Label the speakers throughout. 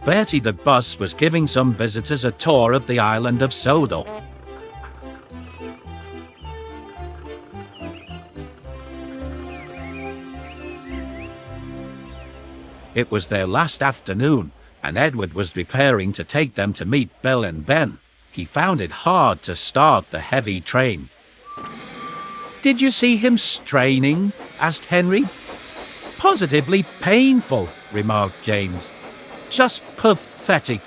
Speaker 1: Bertie the bus was giving some visitors a tour of the island of Sodor. It was their last afternoon, and Edward was preparing to take them to meet Bill and Ben. He found it hard to start the heavy train. "Did you see him straining?" asked Henry. "Positively painful," remarked James. "Just pathetic,"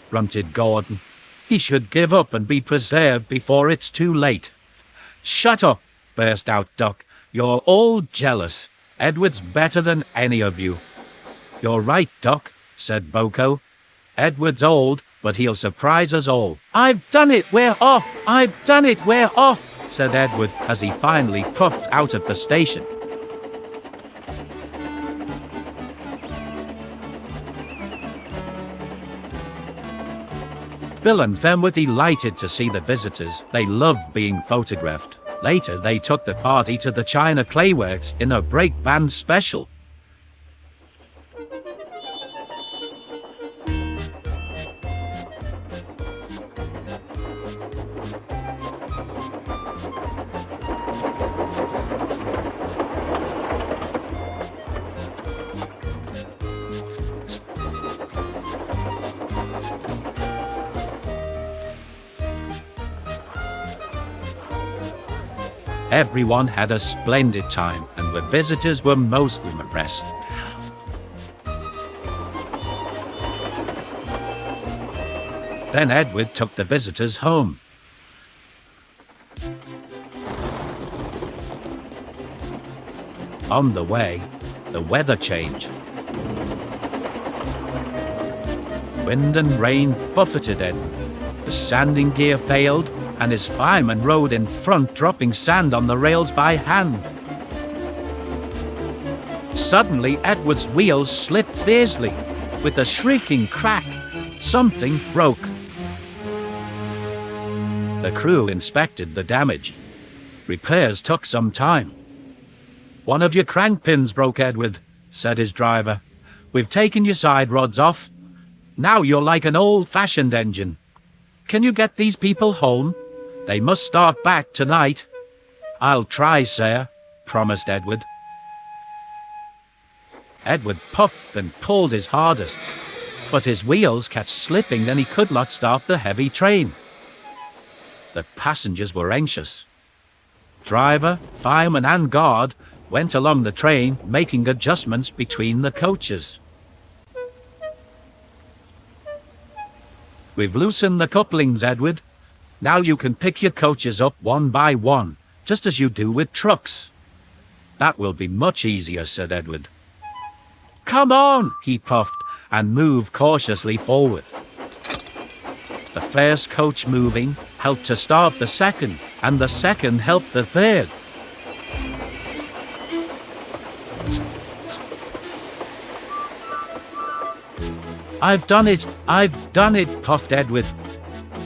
Speaker 1: grunted Gordon. "He should give up and be preserved before it's too late." "Shut up," burst out Duck. "You're all jealous. Edward's better than any of you." "You're right, Duck," said Boko. "Edward's old, but he'll surprise us all." "I've done it, we're off! I've done it, we're off!" said Edward as he finally puffed out of the station. Bill and them were delighted to see the visitors. They loved being photographed. Later, they took the party to the China Clayworks in a break band special. Everyone had a splendid time, and the visitors were most impressed. Then Edward took the visitors home. On the way, the weather changed. Wind and rain buffeted Edward. The sanding gear failed, and his fireman rode in front, dropping sand on the rails by hand. Suddenly, Edward's wheels slipped fiercely. With a shrieking crack, something broke. The crew inspected the damage. Repairs took some time. "One of your crank pins broke, Edward," said his driver. "We've taken your side rods off. Now you're like an old-fashioned engine. Can you get these people home? They must start back tonight." "I'll try, sir," promised Edward. Edward puffed and pulled his hardest, but his wheels kept slipping and he could not start the heavy train. The passengers were anxious. Driver, fireman and guard went along the train, making adjustments between the coaches. "We've loosened the couplings, Edward. Now you can pick your coaches up one by one, just as you do with trucks." "That will be much easier," said Edward. "Come on," he puffed, and moved cautiously forward. The first coach moving helped to start the second, and the second helped the third. I've done it, puffed Edward.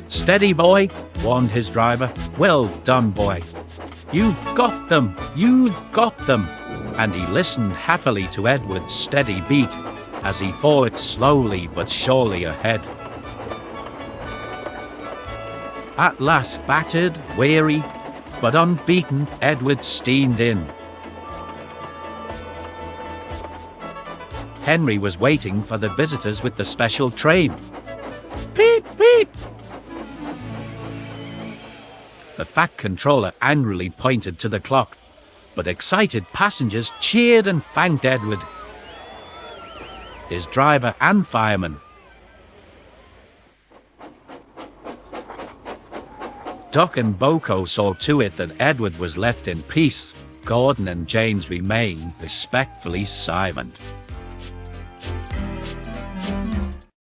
Speaker 1: "Steady, boy," warned his driver. "Well done, boy. You've got them, you've got them." And he listened happily to Edward's steady beat as he fought slowly but surely ahead. At last, battered, weary, but unbeaten, Edward steamed in. Henry was waiting for the visitors with the special train. "Beep, beep!" The fat controller angrily pointed to the clock, but excited passengers cheered and thanked Edward, his driver and fireman. Duck and Boko saw to it that Edward was left in peace. Gordon and James remained respectfully silent.